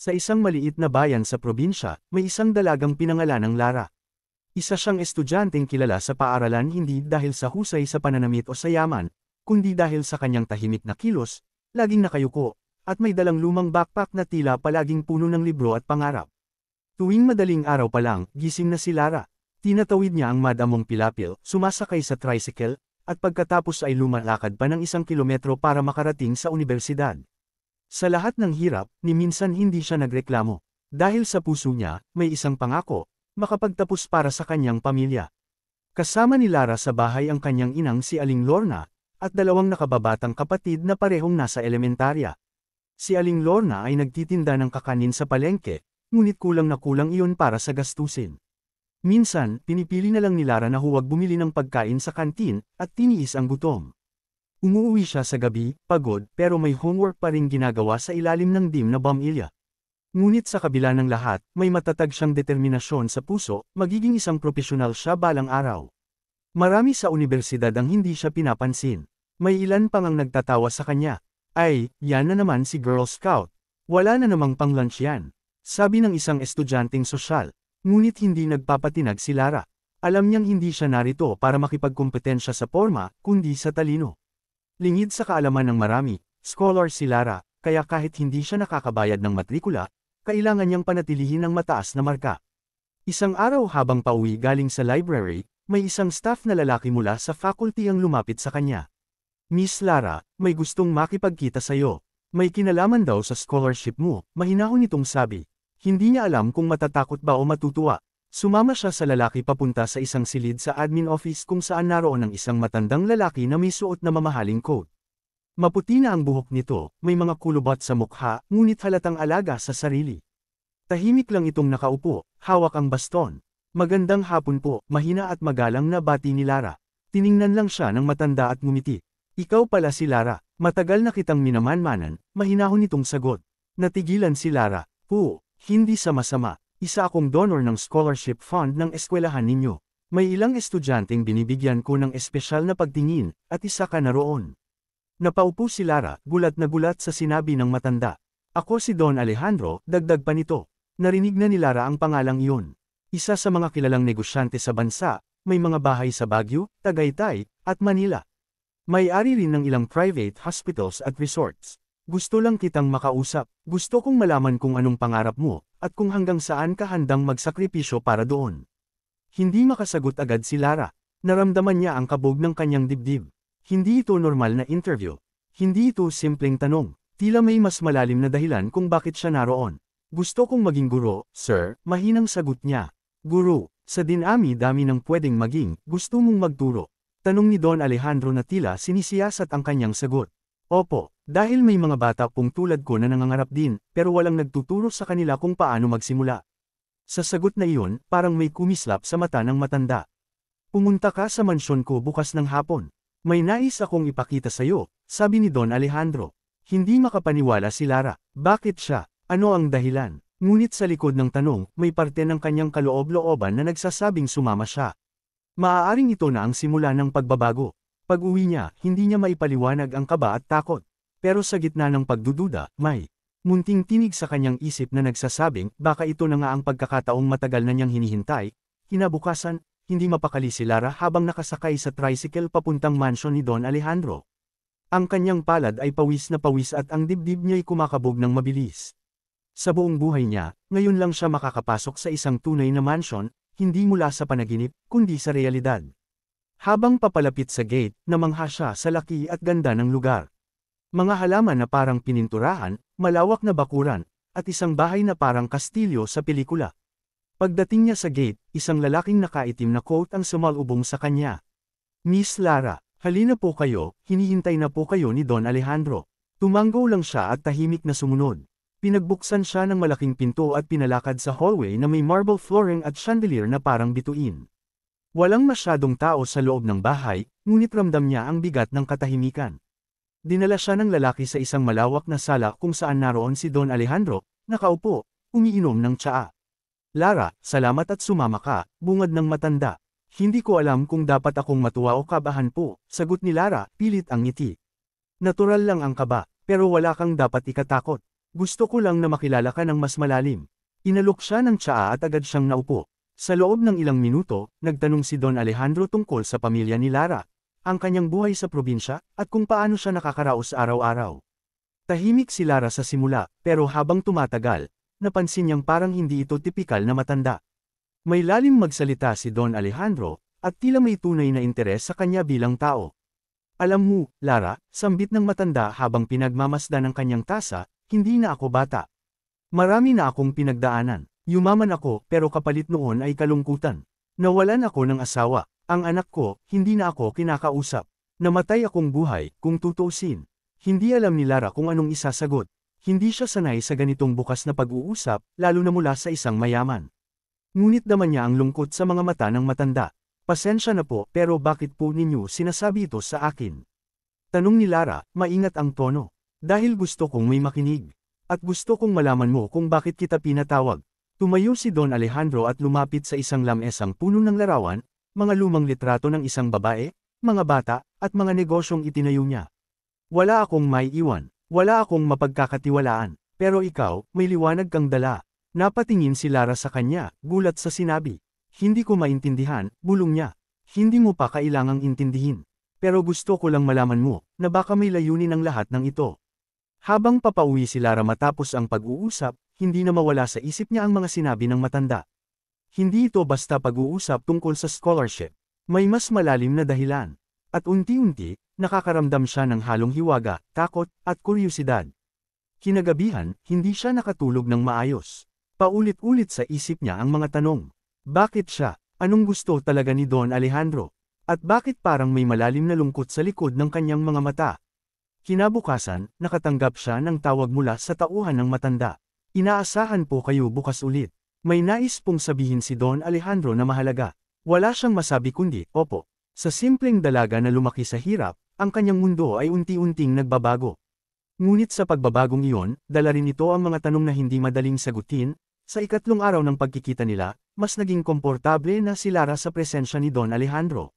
Sa isang maliit na bayan sa probinsya, may isang dalagang pinangalanang Lara. Isa siyang estudyanteng kilala sa paaralan hindi dahil sa husay sa pananamit o sa yaman, kundi dahil sa kanyang tahimik na kilos, laging nakayuko, at may dalang lumang backpack na tila palaging puno ng libro at pangarap. Tuwing madaling araw pa lang, gising na si Lara. Tinatawid niya ang madamong pilapil, sumasakay sa tricycle, at pagkatapos ay lumalakad pa ng 1 kilometro para makarating sa universidad. Sa lahat ng hirap, ni minsan hindi siya nagreklamo. Dahil sa puso niya, may isang pangako, makapagtapos para sa kanyang pamilya. Kasama ni Lara sa bahay ang kanyang inang si Aling Lorna, at 2 nakababatang kapatid na parehong nasa elementarya. Si Aling Lorna ay nagtitinda ng kakanin sa palengke, ngunit kulang na kulang iyon para sa gastusin. Minsan, pinipili na lang ni Lara na huwag bumili ng pagkain sa kantin, at tiniis ang gutom. Umuuwi siya sa gabi, pagod, pero may homework pa ring ginagawa sa ilalim ng dim na bamilya. Ngunit sa kabila ng lahat, may matatag siyang determinasyon sa puso, magiging isang profesional siya balang araw. Marami sa universidad ang hindi siya pinapansin. May ilan pang ang nagtatawa sa kanya. Ay, yan na naman si Girl Scout. Wala na namang pang-lunch yan. Sabi ng isang estudyanteng sosyal. Ngunit hindi nagpapatinag si Lara. Alam niyang hindi siya narito para makipagkompetensya sa porma, kundi sa talino. Lingid sa kaalaman ng marami, scholar si Lara, kaya kahit hindi siya nakakabayad ng matrikula, kailangan niyang panatilihin ang mataas na marka. Isang araw habang pauwi galing sa library, may isang staff na lalaki mula sa faculty ang lumapit sa kanya. Miss Lara, may gustong makipagkita sa'yo. May kinalaman daw sa scholarship mo, mahinahon itong sabi. Hindi niya alam kung matatakot ba o matutuwa. Sumama siya sa lalaki papunta sa isang silid sa admin office kung saan naroon ang isang matandang lalaki na may suot na mamahaling coat. Maputi na ang buhok nito, may mga kulubot sa mukha, ngunit halatang alaga sa sarili. Tahimik lang itong nakaupo, hawak ang baston. Magandang hapon po, mahina at magalang na bati ni Lara. Tiningnan lang siya ng matanda at ngumiti. Ikaw pala si Lara, matagal na kitang minamanmanan, mahinahon itong sagot. Natigilan si Lara, hindi sama-sama, isa akong donor ng scholarship fund ng eskwelahan ninyo. May ilang estudyanteng binibigyan ko ng espesyal na pagtingin, at isa ka na roon. Napaupo si Lara, gulat na gulat sa sinabi ng matanda. Ako si Don Alejandro, dagdag pa nito. Narinig na ni Lara ang pangalang iyon. Isa sa mga kilalang negosyante sa bansa, may mga bahay sa Baguio, Tagaytay, at Manila. May-ari rin ng ilang private hospitals at resorts. Gusto lang kitang makausap, gusto kong malaman kung anong pangarap mo, at kung hanggang saan ka handang magsakripisyo para doon. Hindi makasagot agad si Lara. Naramdaman niya ang kabog ng kanyang dibdib. Hindi ito normal na interview. Hindi ito simpleng tanong. Tila may mas malalim na dahilan kung bakit siya naroon. Gusto kong maging guro, sir, mahinang sagot niya. Guro, sa dinami-dami ng pwedeng maging, gusto mong magturo. Tanong ni Don Alejandro na tila sinisiyasat ang kanyang sagot. Opo, dahil may mga bata pong tulad ko na nangangarap din, pero walang nagtuturo sa kanila kung paano magsimula. Sa sagot na iyon, parang may kumislap sa mata ng matanda. Pumunta ka sa mansyon ko bukas ng hapon. May nais akong ipakita sa'yo, sabi ni Don Alejandro. Hindi makapaniwala si Lara. Bakit siya? Ano ang dahilan? Ngunit sa likod ng tanong, may parte ng kanyang kaloob-looban na nagsasabing sumama siya. Maaaring ito na ang simula ng pagbabago. Pag-uwi niya, hindi niya maipaliwanag ang kaba at takot. Pero sa gitna ng pagdududa, may munting tinig sa kanyang isip na nagsasabing, baka ito na nga ang pagkakataong matagal na niyang hinihintay. Kinabukasan, hindi mapakali si Lara habang nakasakay sa tricycle papuntang mansyon ni Don Alejandro. Ang kanyang palad ay pawis na pawis at ang dibdib niya'y kumakabog ng mabilis. Sa buong buhay niya, ngayon lang siya makakapasok sa isang tunay na mansyon, hindi mula sa panaginip, kundi sa realidad. Habang papalapit sa gate, namangha siya sa laki at ganda ng lugar. Mga halaman na parang pininturahan, malawak na bakuran, at isang bahay na parang kastilyo sa pelikula. Pagdating niya sa gate, isang lalaking nakaitim na coat ang sumalubong sa kanya. Miss Lara, halina po kayo, hinihintay na po kayo ni Don Alejandro. Tumanggo lang siya at tahimik na sumunod. Pinagbuksan siya ng malaking pinto at pinalakad sa hallway na may marble flooring at chandelier na parang bituin. Walang masyadong tao sa loob ng bahay, ngunit ramdam niya ang bigat ng katahimikan. Dinala siya ng lalaki sa isang malawak na sala kung saan naroon si Don Alejandro, nakaupo, umiinom ng tsaa. Lara, salamat at sumama ka, bungad ng matanda. Hindi ko alam kung dapat akong matuwa o kabahan po, sagot ni Lara, pilit ang ngiti. Natural lang ang kaba, pero wala kang dapat ikatakot. Gusto ko lang na makilala ka ng mas malalim. Inalok siya ng tsaa at agad siyang naupo. Sa loob ng ilang minuto, nagtanong si Don Alejandro tungkol sa pamilya ni Lara, ang kanyang buhay sa probinsya, at kung paano siya nakakaraos araw-araw. Tahimik si Lara sa simula, pero habang tumatagal, napansin niyang parang hindi ito tipikal na matanda. May lalim magsalita si Don Alejandro, at tila may tunay na interes sa kanya bilang tao. Alam mo, Lara, sambit ng matanda habang pinagmamasdan ng kanyang tasa, hindi na ako bata. Marami na akong pinagdaanan. Yumaman ako, pero kapalit noon ay kalungkutan. Nawalan ako ng asawa. Ang anak ko, hindi na ako kinakausap. Namatay akong buhay, kung tutuusin. Hindi alam ni Lara kung anong isasagot. Hindi siya sanay sa ganitong bukas na pag-uusap, lalo na mula sa isang mayaman. Ngunit naman niya ang lungkot sa mga mata ng matanda. Pasensya na po, pero bakit po ninyo sinasabi ito sa akin? Tanong ni Lara, maingat ang tono. Dahil gusto kong may makinig. At gusto kong malaman mo kung bakit kita pinatawag. Tumayo si Don Alejandro at lumapit sa isang lamesang puno ng larawan, mga lumang litrato ng isang babae, mga bata, at mga negosyong itinayo niya. Wala akong may iwan, wala akong mapagkakatiwalaan, pero ikaw, may liwanag kang dala. Napatingin si Lara sa kanya, gulat sa sinabi. Hindi ko maintindihan, bulong niya. Hindi mo pa kailangang intindihin. Pero gusto ko lang malaman mo, na baka may layunin ang lahat ng ito. Habang papauwi si Lara matapos ang pag-uusap, hindi na mawala sa isip niya ang mga sinabi ng matanda. Hindi ito basta pag-uusap tungkol sa scholarship. May mas malalim na dahilan. At unti-unti, nakakaramdam siya ng halong hiwaga, takot, at kuryusidad. Kinagabihan, hindi siya nakatulog ng maayos. Paulit-ulit sa isip niya ang mga tanong. Bakit siya? Anong gusto talaga ni Don Alejandro? At bakit parang may malalim na lungkot sa likod ng kanyang mga mata? Kinabukasan, nakatanggap siya ng tawag mula sa tauhan ng matanda. Inaasahan po kayo bukas ulit. May nais pong sabihin si Don Alejandro na mahalaga. Wala siyang masabi kundi, opo. Sa simpleng dalaga na lumaki sa hirap, ang kanyang mundo ay unti-unting nagbabago. Ngunit sa pagbabagong iyon, dala rin ito ang mga tanong na hindi madaling sagutin. Sa ikatlong araw ng pagkikita nila, mas naging komportable na si Lara sa presensya ni Don Alejandro.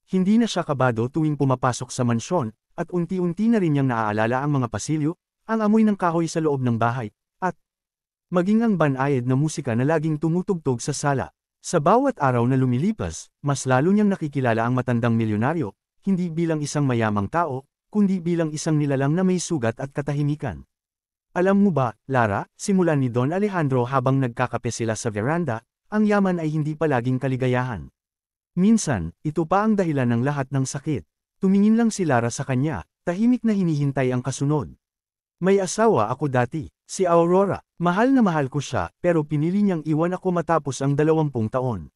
Hindi na siya kabado tuwing pumapasok sa mansyon, at unti-unti na rin niyang naaalala ang mga pasilyo, ang amoy ng kahoy sa loob ng bahay, at maging ang banayad na musika na laging tumutugtog sa sala. Sa bawat araw na lumilipas, mas lalo niyang nakikilala ang matandang milyonaryo, hindi bilang isang mayamang tao, kundi bilang isang nilalang na may sugat at katahimikan. Alam mo ba, Lara, simulan ni Don Alejandro habang nagkakape sila sa veranda, ang yaman ay hindi palaging kaligayahan. Minsan, ito pa ang dahilan ng lahat ng sakit. Tumingin lang si Lara sa kanya, tahimik na hinihintay ang kasunod. May asawa ako dati, si Aurora. Mahal na mahal ko siya, pero pinili niyang iwan ako matapos ang 20 taon.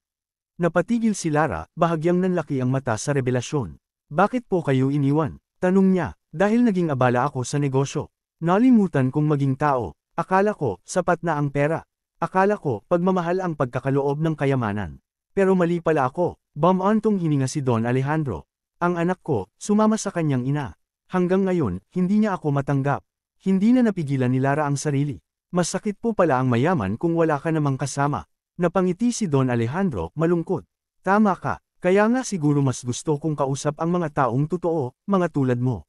Napatigil si Lara, bahagyang nanlaki ang mata sa revelasyon. Bakit po kayo iniwan? Tanong niya, dahil naging abala ako sa negosyo. Nalimutan kong maging tao. Akala ko, sapat na ang pera. Akala ko, pagmamahal ang pagkakaloob ng kayamanan. Pero mali pala ako. Bumantong hininga si Don Alejandro. Ang anak ko, sumama sa kanyang ina. Hanggang ngayon, hindi niya ako matanggap. Hindi na napigilan ni Lara ang sarili. Masakit po pala ang mayaman kung wala ka namang kasama. Napangiti si Don Alejandro, malungkot. Tama ka, kaya nga siguro mas gusto kong kausap ang mga taong totoo, mga tulad mo.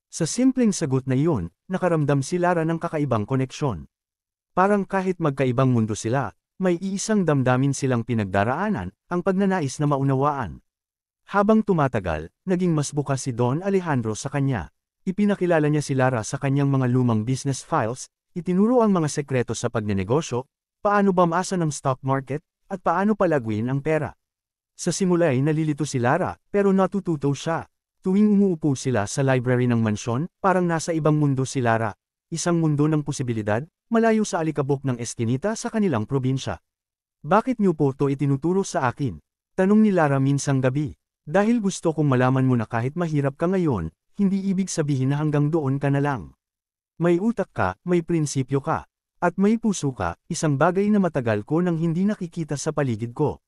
Sa simpleng sagot na iyon, nakaramdam si Lara ng kakaibang koneksyon. Parang kahit magkaibang mundo sila, may iisang damdamin silang pinagdaraanan, ang pagnanais na maunawaan. Habang tumatagal, naging mas bukas si Don Alejandro sa kanya. Ipinakilala niya si Lara sa kanyang mga lumang business files, itinuro ang mga sekreto sa pagnenegosyo, paano bumasa ng stock market, at paano palaguin ang pera. Sa simula ay nalilito si Lara, pero natututo siya. Tuwing umuupo sila sa library ng mansyon, parang nasa ibang mundo si Lara. Isang mundo ng posibilidad, malayo sa alikabok ng eskinita sa kanilang probinsya. Bakit niyo po to itinuturo sa akin? Tanong ni Lara minsang gabi. Dahil gusto kong malaman mo na kahit mahirap ka ngayon, hindi ibig sabihin na hanggang doon ka na lang. May utak ka, may prinsipyo ka, at may puso ka, isang bagay na matagal ko nang hindi nakikita sa paligid ko.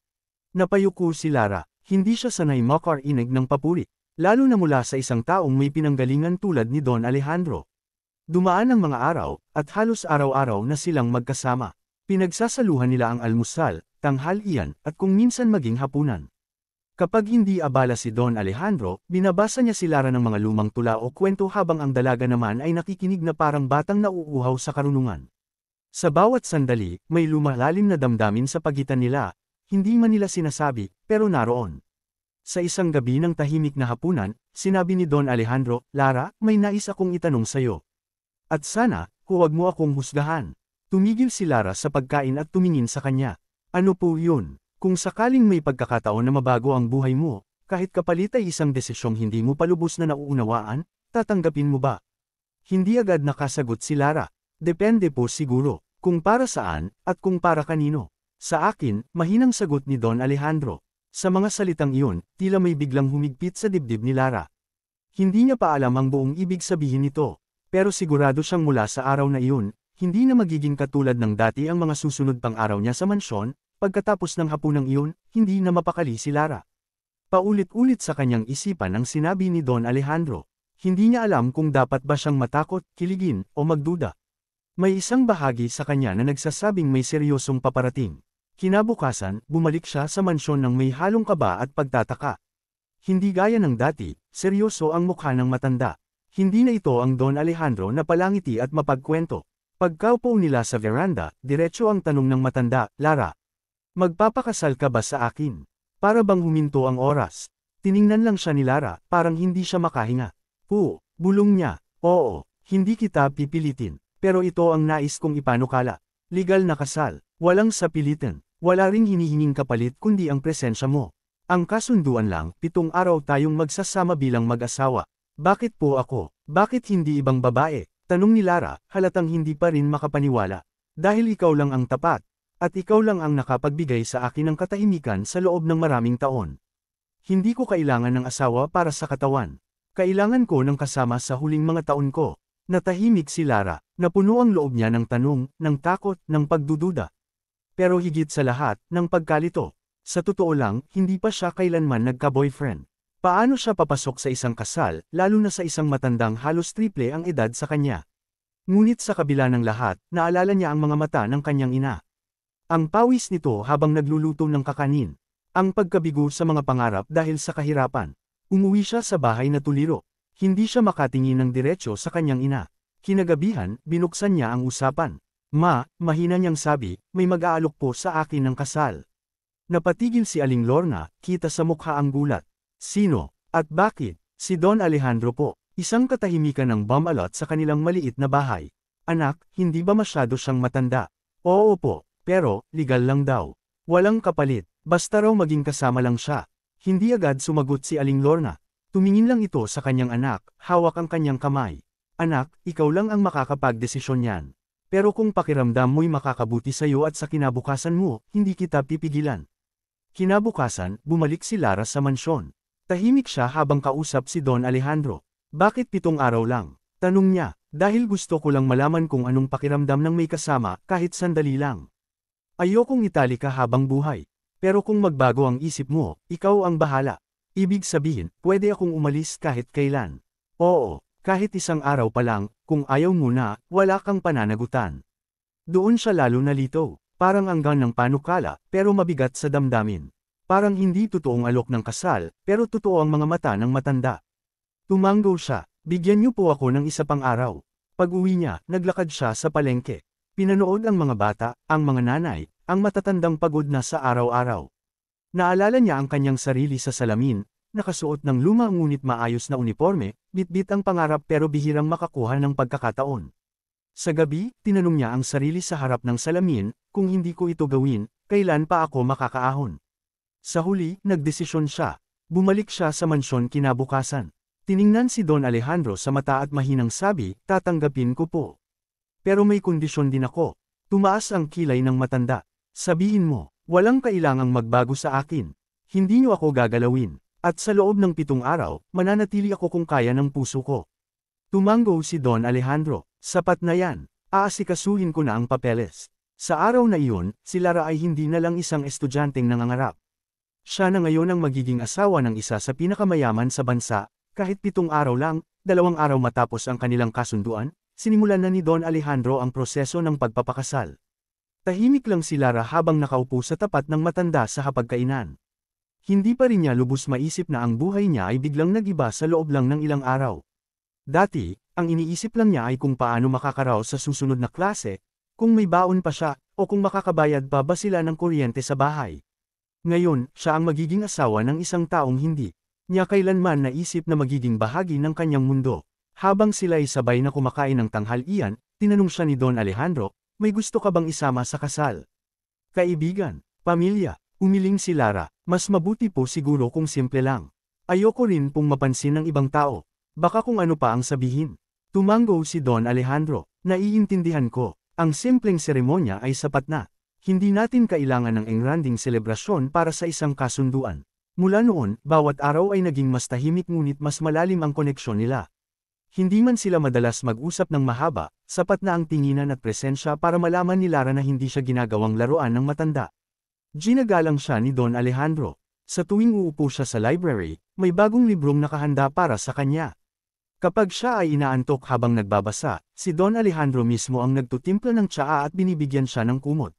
Napayuko si Lara, hindi siya sanay makarinig ng papuri, lalo na mula sa isang taong may pinanggalingan tulad ni Don Alejandro. Dumaan ang mga araw, at halos araw-araw na silang magkasama. Pinagsasaluhan nila ang almusal, tanghalian, at kung minsan maging hapunan. Kapag hindi abala si Don Alejandro, binabasa niya si Lara ng mga lumang tula o kwento habang ang dalaga naman ay nakikinig na parang batang nauuhaw sa karunungan. Sa bawat sandali, may lumalalim na damdamin sa pagitan nila, hindi man nila sinasabi, pero naroon. Sa isang gabi ng tahimik na hapunan, sinabi ni Don Alejandro, "Lara, may nais akong itanong sayo. At sana, huwag mo akong husgahan." Tumigil si Lara sa pagkain at tumingin sa kanya. "Ano po yun? Kung sakaling may pagkakataon na mabago ang buhay mo, kahit kapalit ay isang desisyong hindi mo palubos na nauunawaan, tatanggapin mo ba?" Hindi agad nakasagot si Lara. "Depende po siguro, kung para saan, at kung para kanino." Sa akin, mahinang sagot ni Don Alejandro. Sa mga salitang iyon, tila may biglang humigpit sa dibdib ni Lara. Hindi niya pa alam ang buong ibig sabihin nito, pero sigurado siyang mula sa araw na iyon, hindi na magiging katulad ng dati ang mga susunod pang araw niya sa mansyon. Pagkatapos ng hapunang iyon, hindi na mapakali si Lara. Paulit-ulit sa kanyang isipan ang sinabi ni Don Alejandro. Hindi niya alam kung dapat ba siyang matakot, kiligin, o magduda. May isang bahagi sa kanya na nagsasabing may seryosong paparating. Kinabukasan, bumalik siya sa mansyon ng may halong kaba at pagtataka. Hindi gaya ng dati, seryoso ang mukha ng matanda. Hindi na ito ang Don Alejandro na palangiti at mapagkwento. Pagkaupo nila sa veranda, diretso ang tanong ng matanda, "Lara, magpapakasal ka ba sa akin?" Para bang huminto ang oras. Tiningnan lang siya ni Lara, parang hindi siya makahinga. Bulong niya, "Oo, hindi kita pipilitin, pero ito ang nais kong ipanukala. Legal na kasal, walang sapilitan, wala ring hinihinging kapalit kundi ang presensya mo. Ang kasunduan lang, 7 araw tayong magsasama bilang mag-asawa." "Bakit po ako? Bakit hindi ibang babae?" tanong ni Lara, halatang hindi pa rin makapaniwala. "Dahil ikaw lang ang tapat. At ikaw lang ang nakapagbigay sa akin ng katahimikan sa loob ng maraming taon. Hindi ko kailangan ng asawa para sa katawan. Kailangan ko ng kasama sa huling mga taon ko." Natahimik si Lara, napuno ang loob niya ng tanong, ng takot, ng pagdududa. Pero higit sa lahat, ng pagkalito. Sa totoo lang, hindi pa siya kailanman nagka-boyfriend. Paano siya papasok sa isang kasal, lalo na sa isang matandang halos triple ang edad sa kanya? Ngunit sa kabila ng lahat, naalala niya ang mga mata ng kanyang ina. Ang pawis nito habang nagluluto ng kakanin. Ang pagkabigo sa mga pangarap dahil sa kahirapan. Umuwi siya sa bahay na tuliro. Hindi siya makatingin ng diretso sa kanyang ina. Kinagabihan, binuksan niya ang usapan. Mahina niyang sabi, "May mag-aalok po sa akin ng kasal." Napatigil si Aling Lorna, kita sa mukha ang gulat. "Sino? At bakit?" "Si Don Alejandro po." Isang katahimikan ng bumalot sa kanilang maliit na bahay. "Anak, hindi ba masyado siyang matanda?" "Oo po. Pero, legal lang daw. Walang kapalit, basta raw maging kasama lang siya." Hindi agad sumagot si Aling Lorna. Tumingin lang ito sa kanyang anak, hawak ang kanyang kamay. "Anak, ikaw lang ang makakapagdesisyon yan. Pero kung pakiramdam mo'y makakabuti sa iyo at sa kinabukasan mo, hindi kita pipigilan." Kinabukasan, bumalik si Lara sa mansyon. Tahimik siya habang kausap si Don Alejandro. "Bakit 7 araw lang?" tanong niya. "Dahil gusto ko lang malaman kung anong pakiramdam ng may kasama, kahit sandali lang. Ayokong itali ka habang buhay. Pero kung magbago ang isip mo, ikaw ang bahala. Ibig sabihin, pwede akong umalis kahit kailan." "Oo, kahit 1 araw pa lang, kung ayaw mo na, wala kang pananagutan." Doon siya lalo nalito, parang anggan ng panukala, pero mabigat sa damdamin. Parang hindi totoong alok ng kasal, pero totoo ang mga mata ng matanda. Tumango siya, "Bigyan niyo po ako ng 1 pang araw." Pag-uwi niya, naglakad siya sa palengke. Pinanood ang mga bata, ang mga nanay, ang matatandang pagod na sa araw-araw. Naalala niya ang kanyang sarili sa salamin, nakasuot ng luma ngunit maayos na uniforme, bitbit ang pangarap pero bihirang makakuha ng pagkakataon. Sa gabi, tinanong niya ang sarili sa harap ng salamin, "Kung hindi ko ito gawin, kailan pa ako makakaahon?" Sa huli, nagdesisyon siya. Bumalik siya sa mansyon kinabukasan. Tiningnan si Don Alejandro sa mata at mahinang sabi, "Tatanggapin ko po. Pero may kondisyon din ako." Tumaas ang kilay ng matanda. "Sabihin mo, walang kailangang magbago sa akin. Hindi niyo ako gagalawin. At sa loob ng 7 araw, mananatili ako kung kaya ng puso ko." Tumango si Don Alejandro. "Sapat na yan. Aasikasuhin ko na ang papeles." Sa araw na iyon, si Lara ay hindi na lang isang estudyanteng nangangarap. Siya na ngayon ang magiging asawa ng isa sa pinakamayaman sa bansa, kahit 7 araw lang, 2 araw matapos ang kanilang kasunduan. Sinimulan na ni Don Alejandro ang proseso ng pagpapakasal. Tahimik lang si Lara habang nakaupo sa tapat ng matanda sa hapagkainan. Hindi pa rin niya lubos maisip na ang buhay niya ay biglang nag-iba sa loob lang ng ilang araw. Dati, ang iniisip lang niya ay kung paano makakaraos sa susunod na klase, kung may baon pa siya, o kung makakabayad pa ba sila ng kuryente sa bahay. Ngayon, siya ang magiging asawa ng isang taong hindi niya kailanman naisip na magiging bahagi ng kanyang mundo. Habang sila ay sabay na kumakain ng tanghalian, tinanong siya ni Don Alejandro, may gusto ka bang isama sa kasal? Kaibigan, pamilya, umiling si Lara, mas mabuti po siguro kung simple lang. Ayoko rin pong mapansin ng ibang tao. Baka kung ano pa ang sabihin. Tumango si Don Alejandro, naiintindihan ko. Ang simpleng seremonya ay sapat na. Hindi natin kailangan ng engranding selebrasyon para sa isang kasunduan. Mula noon, bawat araw ay naging mas tahimik ngunit mas malalim ang koneksyon nila. Hindi man sila madalas mag-usap ng mahaba, sapat na ang tinginan at presensya para malaman ni Lara na hindi siya ginagawang laruan ng matanda. Ginagalang siya ni Don Alejandro. Sa tuwing uupo siya sa library, may bagong librong nakahanda para sa kanya. Kapag siya ay inaantok habang nagbabasa, si Don Alejandro mismo ang nagtutimpla ng tsaa at binibigyan siya ng kumot.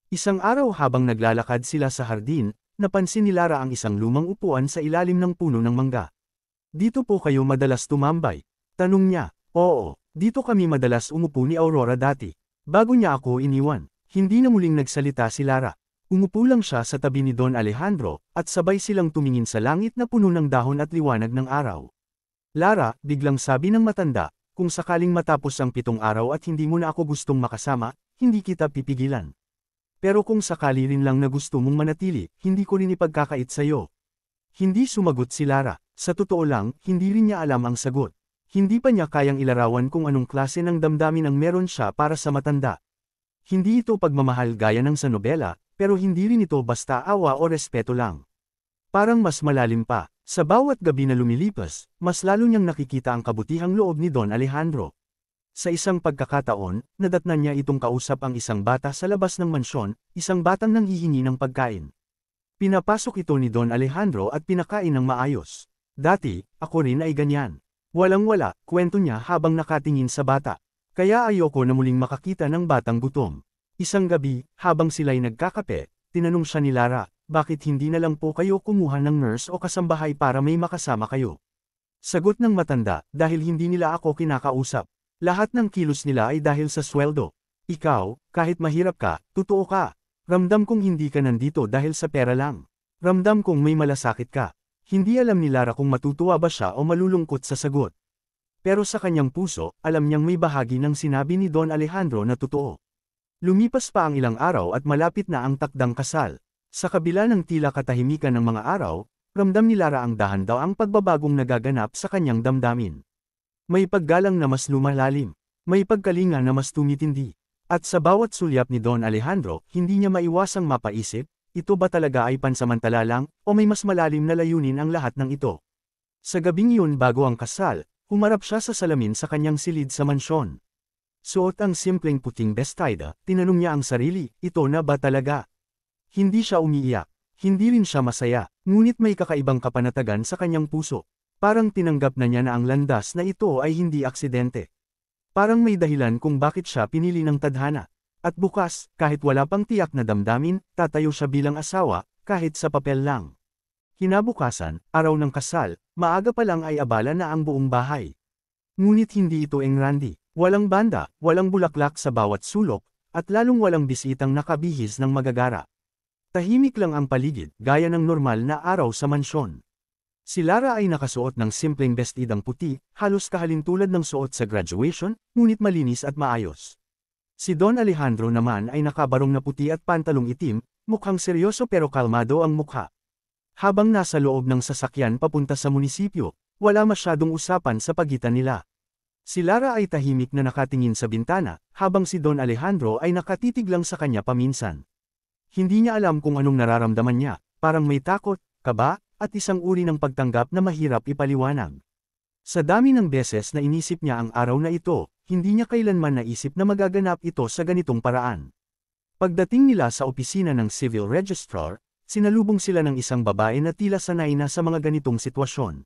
Isang araw habang naglalakad sila sa hardin, napansin ni Lara ang isang lumang upuan sa ilalim ng puno ng mangga. Dito po kayo madalas tumambay? Tanong niya. Oo, dito kami madalas umupo ni Aurora dati. Bago niya ako iniwan, hindi na muling nagsalita si Lara. Umupo lang siya sa tabi ni Don Alejandro, at sabay silang tumingin sa langit na puno ng dahon at liwanag ng araw. Lara, biglang sabi ng matanda, kung sakaling matapos ang 7 araw at hindi mo na ako gustong makasama, hindi kita pipigilan. Pero kung sakali rin lang na gusto mong manatili, hindi ko rin ipagkakait sa'yo. Hindi sumagot si Lara. Sa totoo lang, hindi rin niya alam ang sagot. Hindi pa niya kayang ilarawan kung anong klase ng damdamin ang meron siya para sa matanda. Hindi ito pagmamahal gaya ng sa nobela, pero hindi rin ito basta awa o respeto lang. Parang mas malalim pa. Sa bawat gabi na lumilipas, mas lalo niyang nakikita ang kabutihang loob ni Don Alejandro. Sa isang pagkakataon, nadatnan niya itong kausap ang isang bata sa labas ng mansyon, isang batang nanghihingi ng pagkain. Pinapasok ito ni Don Alejandro at pinakain ng maayos. Dati, ako rin ay ganyan. Walang-wala, kwento niya habang nakatingin sa bata. Kaya ayoko na muling makakita ng batang gutom. Isang gabi, habang sila'y nagkakape, tinanong siya ni Lara, bakit hindi na lang po kayo kumuha ng nurse o kasambahay para may makasama kayo? Sagot ng matanda, dahil hindi nila ako kinakausap. Lahat ng kilos nila ay dahil sa sweldo. Ikaw, kahit mahirap ka, totoo ka. Ramdam kong hindi ka nandito dahil sa pera lang. Ramdam kong may malasakit ka. Hindi alam ni Lara kung matutuwa ba siya o malulungkot sa sagot. Pero sa kanyang puso, alam niyang may bahagi ng sinabi ni Don Alejandro na totoo. Lumipas pa ang ilang araw at malapit na ang takdang kasal. Sa kabila ng tila katahimikan ng mga araw, ramdam ni Lara ang dahan-daw ang pagbabagong nagaganap sa kanyang damdamin. May paggalang na mas lumalalim, may pagkalinga na mas tumitindi. At sa bawat sulyap ni Don Alejandro, hindi niya maiwasang mapaisip, ito ba talaga ay pansamantala lang, o may mas malalim na layunin ang lahat ng ito? Sa gabing iyon bago ang kasal, humarap siya sa salamin sa kanyang silid sa mansyon. Suot ang simpleng puting bestida, tinanong niya ang sarili, ito na ba talaga? Hindi siya umiiyak, hindi rin siya masaya, ngunit may kakaibang kapanatagan sa kanyang puso. Parang tinanggap na niya na ang landas na ito ay hindi aksidente. Parang may dahilan kung bakit siya pinili ng tadhana. At bukas, kahit wala pang tiyak na damdamin, tatayo siya bilang asawa, kahit sa papel lang. Kinabukasan, araw ng kasal, maaga pa lang ay abala na ang buong bahay. Ngunit hindi ito engrandi, walang banda, walang bulaklak sa bawat sulok, at lalong walang bisitang nakabihis ng magagara. Tahimik lang ang paligid, gaya ng normal na araw sa mansyon. Si Lara ay nakasuot ng simpleng bestidang puti, halos kahalintulad ng suot sa graduation, ngunit malinis at maayos. Si Don Alejandro naman ay nakabarong na puti at pantalong itim, mukhang seryoso pero kalmado ang mukha. Habang nasa loob ng sasakyan papunta sa munisipyo, wala masyadong usapan sa pagitan nila. Si Lara ay tahimik na nakatingin sa bintana, habang si Don Alejandro ay nakatitig lang sa kanya paminsan. Hindi niya alam kung anong nararamdaman niya, parang may takot, kaba, at isang uri ng pagtanggap na mahirap ipaliwanag. Sa dami ng beses na inisip niya ang araw na ito, hindi niya kailanman naisip na magaganap ito sa ganitong paraan. Pagdating nila sa opisina ng Civil Registrar, sinalubong sila ng isang babae na tila sanay na sa mga ganitong sitwasyon.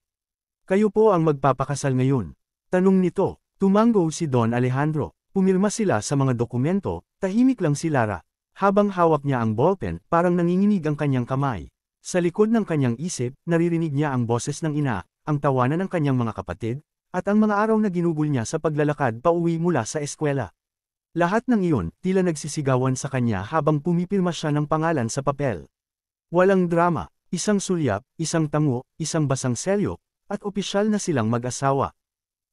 Kayo po ang magpapakasal ngayon. Tanong nito, tumango si Don Alejandro. Pumirma sila sa mga dokumento, tahimik lang si Lara. Habang hawak niya ang ballpen, parang nanginginig ang kanyang kamay. Sa likod ng kanyang isip, naririnig niya ang boses ng ina, ang tawanan ng kanyang mga kapatid, at ang mga araw na ginugol niya sa paglalakad pauwi mula sa eskwela. Lahat ng iyon, tila nagsisigawan sa kanya habang pumipirma siya ng pangalan sa papel. Walang drama, isang sulyap, isang tango, isang basang selyo, at opisyal na silang mag-asawa.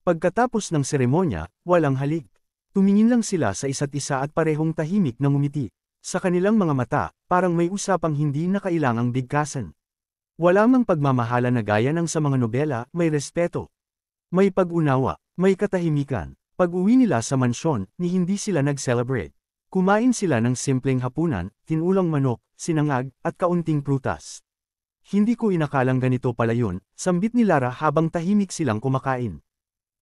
Pagkatapos ng seremonya, walang halik. Tumingin lang sila sa isa't isa at parehong tahimik na ngumiti. Sa kanilang mga mata, parang may usapang hindi na kailangang bigkasan. Wala mang pagmamahala na gaya ng sa mga nobela, may respeto. May pag-unawa, may katahimikan. Pag-uwi nila sa mansyon, ni hindi sila nag-celebrate. Kumain sila ng simpleng hapunan, tinulang manok, sinangag, at kaunting prutas. Hindi ko inakalang ganito pala yun, sambit ni Lara habang tahimik silang kumakain.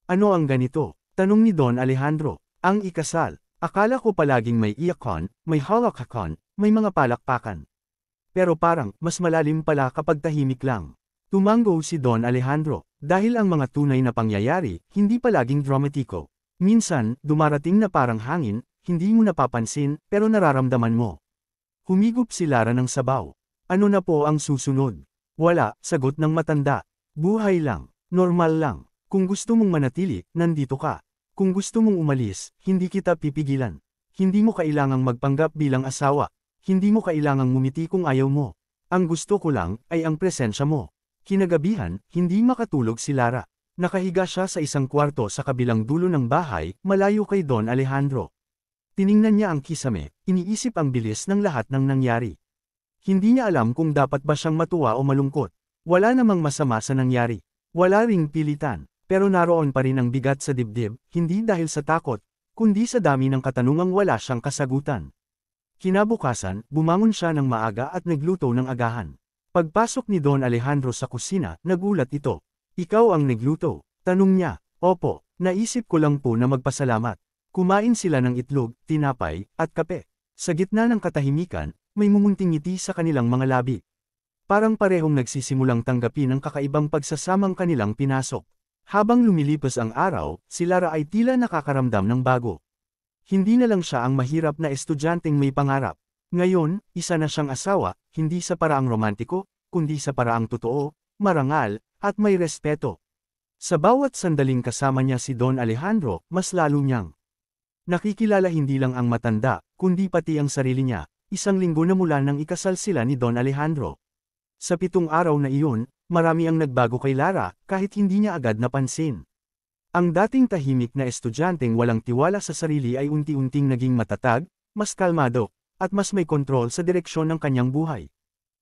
Ano ang ganito? Tanong ni Don Alejandro. Ang ikasal. Akala ko palaging may iyakan, may halakhakan, may mga palakpakan. Pero parang, mas malalim pala kapag tahimik lang. Tumango si Don Alejandro, dahil ang mga tunay na pangyayari, hindi palaging dramatiko. Minsan, dumarating na parang hangin, hindi mo napapansin, pero nararamdaman mo. Humigop si Lara ng sabaw. Ano na po ang susunod? Wala, sagot ng matanda. Buhay lang, normal lang. Kung gusto mong manatili, nandito ka. Kung gusto mong umalis, hindi kita pipigilan. Hindi mo kailangang magpanggap bilang asawa. Hindi mo kailangang ngumiti kung ayaw mo. Ang gusto ko lang, ay ang presensya mo. Kinagabihan, hindi makatulog si Lara. Nakahiga siya sa isang kwarto sa kabilang dulo ng bahay, malayo kay Don Alejandro. Tiningnan niya ang kisame, iniisip ang bilis ng lahat ng nangyari. Hindi niya alam kung dapat ba siyang matuwa o malungkot. Wala namang masama sa nangyari. Wala ring pilitan. Pero naroon pa rin ang bigat sa dibdib, hindi dahil sa takot, kundi sa dami ng katanungang wala siyang kasagutan. Kinabukasan, bumangon siya ng maaga at nagluto ng agahan. Pagpasok ni Don Alejandro sa kusina, nagulat ito. Ikaw ang nagluto? Tanong niya. Opo, naisip ko lang po na magpasalamat. Kumain sila ng itlog, tinapay, at kape. Sa gitna ng katahimikan, may mumunting ngiti sa kanilang mga labi. Parang parehong nagsisimulang tanggapin ang kakaibang pagsasamang kanilang pinasok. Habang lumilipas ang araw, si Lara ay tila nakakaramdam ng bago. Hindi na lang siya ang mahirap na estudyanteng may pangarap. Ngayon, isa na siyang asawa, hindi sa paraang romantiko, kundi sa paraang totoo, marangal, at may respeto. Sa bawat sandaling kasama niya si Don Alejandro, mas lalo niyang nakikilala hindi lang ang matanda, kundi pati ang sarili niya. Isang linggo na mula nang ikasal sila ni Don Alejandro. Sa 7 araw na iyon, marami ang nagbago kay Lara, kahit hindi niya agad napansin. Ang dating tahimik na estudyanteng walang tiwala sa sarili ay unti-unting naging matatag, mas kalmado, at mas may kontrol sa direksyon ng kanyang buhay.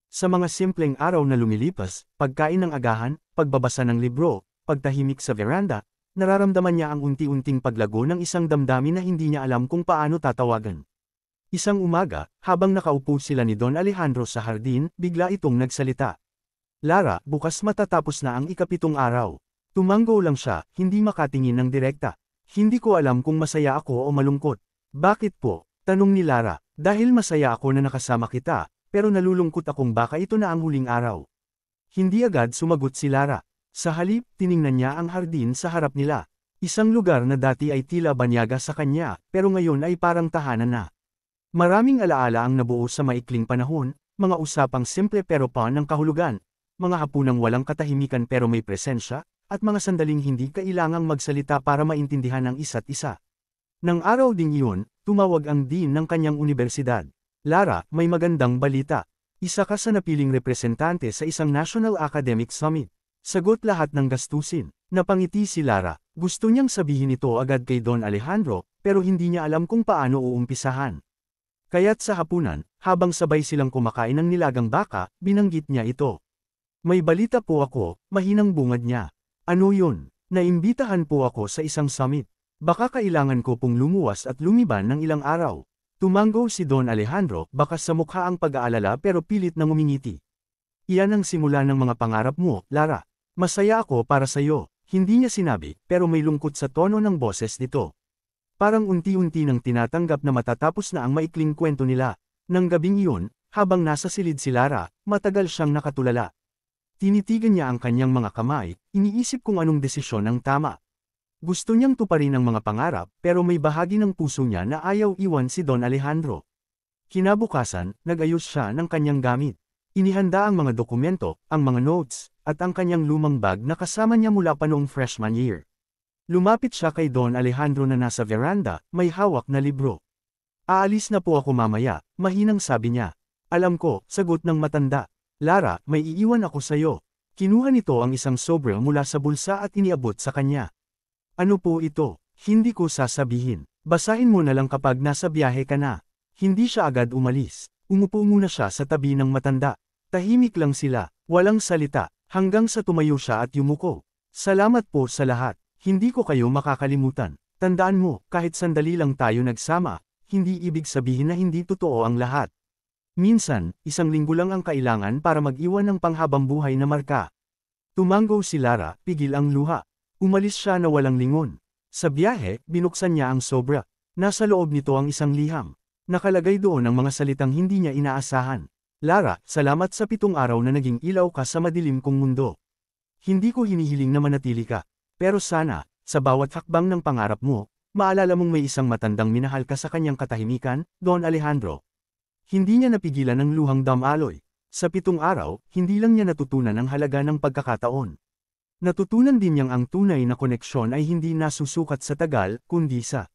Sa mga simpleng araw na lumilipas, pagkain ng agahan, pagbabasa ng libro, pagtahimik sa veranda, nararamdaman niya ang unti-unting paglago ng isang damdamin na hindi niya alam kung paano tatawagan. Isang umaga, habang nakaupo sila ni Don Alejandro sa hardin, bigla itong nagsalita. Lara, bukas matatapos na ang ika-7 araw. Tumango lang siya, hindi makatingin ng direkta. Hindi ko alam kung masaya ako o malungkot. Bakit po? Tanong ni Lara. Dahil masaya ako na nakasama kita, pero nalulungkot akong baka ito na ang huling araw. Hindi agad sumagot si Lara. Sa halip, tiningnan niya ang hardin sa harap nila. Isang lugar na dati ay tila banyaga sa kanya, pero ngayon ay parang tahanan na. Maraming alaala ang nabuo sa maikling panahon, mga usapang simple pero pa ng kahulugan, mga hapunang walang katahimikan pero may presensya, at mga sandaling hindi kailangang magsalita para maintindihan ang isa't isa. Nang araw ding iyon, tumawag ang dean ng kanyang unibersidad. Lara, may magandang balita. Isa ka sa napiling representante sa isang National Academic Summit. Sagot lahat ng gastusin. Napangiti si Lara. Gusto niyang sabihin ito agad kay Don Alejandro, pero hindi niya alam kung paano uumpisahan. Kaya't sa hapunan, habang sabay silang kumakain ng nilagang baka, binanggit niya ito. May balita po ako, mahinang bungad niya. Ano yun? Naimbitahan po ako sa isang summit. Baka kailangan ko pong lumuwas at lumiban ng ilang araw. Tumango si Don Alejandro, bakas sa mukha ang pag-aalala pero pilit na ngumingiti. Iyan ang simula ng mga pangarap mo, Lara. Masaya ako para sa iyo. Hindi niya sinabi, pero may lungkot sa tono ng boses nito. Parang unti-unti nang tinatanggap na matatapos na ang maikling kwento nila. Nang gabing iyon, habang nasa silid si Lara, matagal siyang nakatulala. Tinitigan niya ang kanyang mga kamay, iniisip kung anong desisyon ang tama. Gusto niyang tuparin ang mga pangarap, pero may bahagi ng puso niya na ayaw iwan si Don Alejandro. Kinabukasan, nag-ayos siya ng kanyang gamit. Inihanda ang mga dokumento, ang mga notes, at ang kanyang lumang bag na kasama niya mula pa noong freshman year. Lumapit siya kay Don Alejandro na nasa veranda, may hawak na libro. Aalis na po ako mamaya, mahinang sabi niya. Alam ko, sagot ng matanda. Lara, may iiwan ako sayo. Kinuha nito ang isang sobre mula sa bulsa at iniabot sa kanya. Ano po ito? Hindi ko sasabihin. Basahin mo na lang kapag nasa biyahe ka na. Hindi siya agad umalis. Umupo muna siya sa tabi ng matanda. Tahimik lang sila, walang salita, hanggang sa tumayo siya at yumuko. Salamat po sa lahat. Hindi ko kayo makakalimutan. Tandaan mo, kahit sandali lang tayo nagsama, hindi ibig sabihin na hindi totoo ang lahat. Minsan, isang linggo lang ang kailangan para mag-iwan ng panghabang buhay na marka. Tumango si Lara, pigil ang luha. Umalis siya na walang lingon. Sa biyahe, binuksan niya ang sobra. Nasa loob nito ang isang liham. Nakalagay doon ang mga salitang hindi niya inaasahan. Lara, salamat sa 7 araw na naging ilaw ka sa madilim kong mundo. Hindi ko hinihiling na manatili ka. Pero sana, sa bawat hakbang ng pangarap mo, maalala mong may isang matandang minahal ka sa kanyang katahimikan, Don Alejandro. Hindi niya napigilan ang luhang damaloy. Sa 7 araw, hindi lang niya natutunan ang halaga ng pagkakataon. Natutunan din niyang ang tunay na koneksyon ay hindi nasusukat sa tagal, kundi sa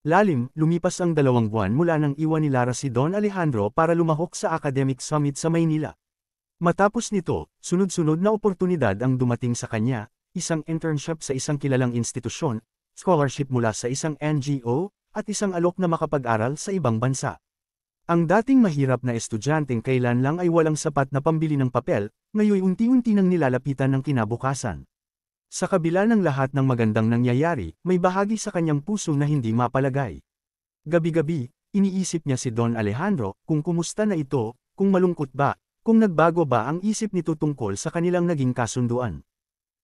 lalim. Lumipas ang 2 buwan mula nang iwan ni Lara si Don Alejandro para lumahok sa Academic Summit sa Maynila. Matapos nito, sunod-sunod na oportunidad ang dumating sa kanya, isang internship sa isang kilalang institusyon, scholarship mula sa isang NGO, at isang alok na makapag-aral sa ibang bansa. Ang dating mahirap na estudyanteng kailan lang ay walang sapat na pambili ng papel, ngayon unti-unti nang nilalapitan ng kinabukasan. Sa kabila ng lahat ng magandang nangyayari, may bahagi sa kanyang puso na hindi mapalagay. Gabi-gabi, iniisip niya si Don Alejandro, kung kumusta na ito, kung malungkot ba, kung nagbago ba ang isip nito tungkol sa kanilang naging kasunduan.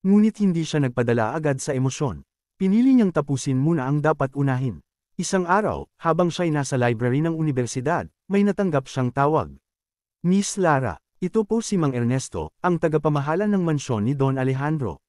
Ngunit hindi siya nagpadala agad sa emosyon. Pinili niyang tapusin muna ang dapat unahin. Isang araw, habang siya'y nasa library ng universidad, may natanggap siyang tawag. Miss Lara, ito po si Mang Ernesto, ang tagapamahala ng mansyon ni Don Alejandro.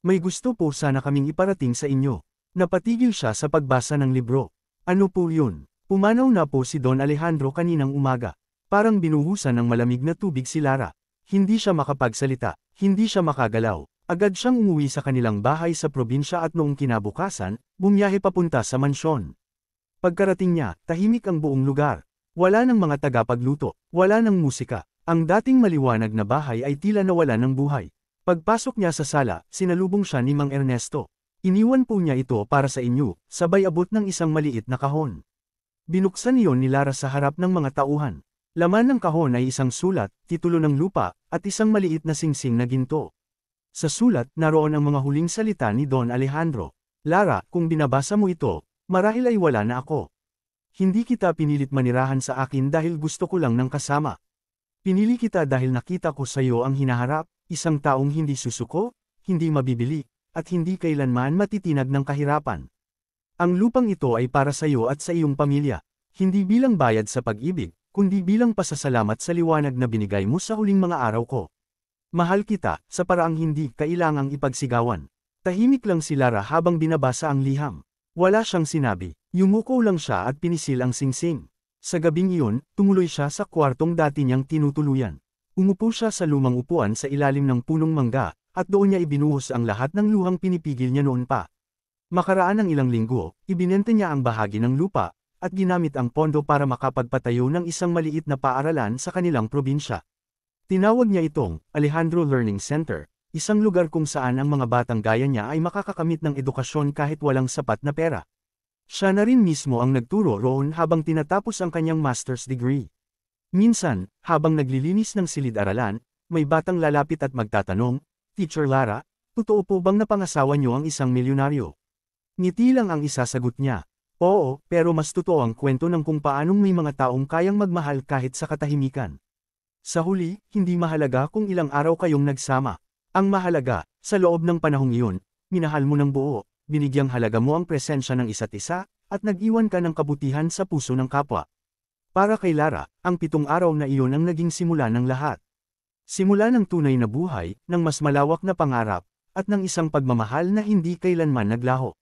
May gusto po sana kaming iparating sa inyo. Napatigil siya sa pagbasa ng libro. Ano po yun? Pumanaw na po si Don Alejandro kaninang umaga. Parang binuhusan ng malamig na tubig si Lara. Hindi siya makapagsalita, hindi siya makagalaw. Agad siyang umuwi sa kanilang bahay sa probinsya at noong kinabukasan, bumiyahe papunta sa mansyon. Pagkarating niya, tahimik ang buong lugar. Wala ng mga tagapagluto, wala ng musika. Ang dating maliwanag na bahay ay tila nawala ng buhay. Pagpasok niya sa sala, sinalubong siya ni Mang Ernesto. Iniwan po niya ito para sa inyo, sabay abot ng isang maliit na kahon. Binuksan iyon ni Lara sa harap ng mga tauhan. Laman ng kahon ay isang sulat, titulo ng lupa, at isang maliit na singsing na ginto. Sa sulat, naroon ang mga huling salita ni Don Alejandro. Lara, kung binabasa mo ito, marahil ay wala na ako. Hindi kita pinilit manirahan sa akin dahil gusto ko lang ng kasama. Pinili kita dahil nakita ko sa iyo ang hinaharap, isang taong hindi susuko, hindi mabibili, at hindi kailanman matitinag ng kahirapan. Ang lupang ito ay para sa iyo at sa iyong pamilya, hindi bilang bayad sa pag-ibig, kundi bilang pasasalamat sa liwanag na binigay mo sa huling mga araw ko. Mahal kita, sa paraang hindi kailangang ipagsigawan. Tahimik lang si Lara habang binabasa ang liham. Wala siyang sinabi, yumuko lang siya at pinisil ang singsing. Sa gabing iyon, tumuloy siya sa kwartong dati niyang tinutuluyan. Umupo siya sa lumang upuan sa ilalim ng punong mangga, at doon niya ibinuhos ang lahat ng luhang pinipigil niya noon pa. Makaraan ng ilang linggo, ibinenta niya ang bahagi ng lupa, at ginamit ang pondo para makapagpatayo ng isang maliit na paaralan sa kanilang probinsya. Tinawag niya itong Alejandro Learning Center, isang lugar kung saan ang mga batang gaya niya ay makakakamit ng edukasyon kahit walang sapat na pera. Siya na rin mismo ang nagturo roon habang tinatapos ang kanyang master's degree. Minsan, habang naglilinis ng silid-aralan, may batang lalapit at magtatanong, Teacher Lara, totoo po bang napangasawa niyo ang isang milyonaryo? Ngiti lang ang isasagot niya. Oo, pero mas totoo ang kwento ng kung paanong may mga taong kayang magmahal kahit sa katahimikan. Sa huli, hindi mahalaga kung ilang araw kayong nagsama. Ang mahalaga, sa loob ng panahong iyon, minahal mo ng buo, binigyang halaga mo ang presensya ng isa't isa, at nag-iwan ka ng kabutihan sa puso ng kapwa. Para kay Lara, ang 7 araw na iyon ang naging simula ng lahat. Simula ng tunay na buhay, ng mas malawak na pangarap, at ng isang pagmamahal na hindi kailanman naglaho.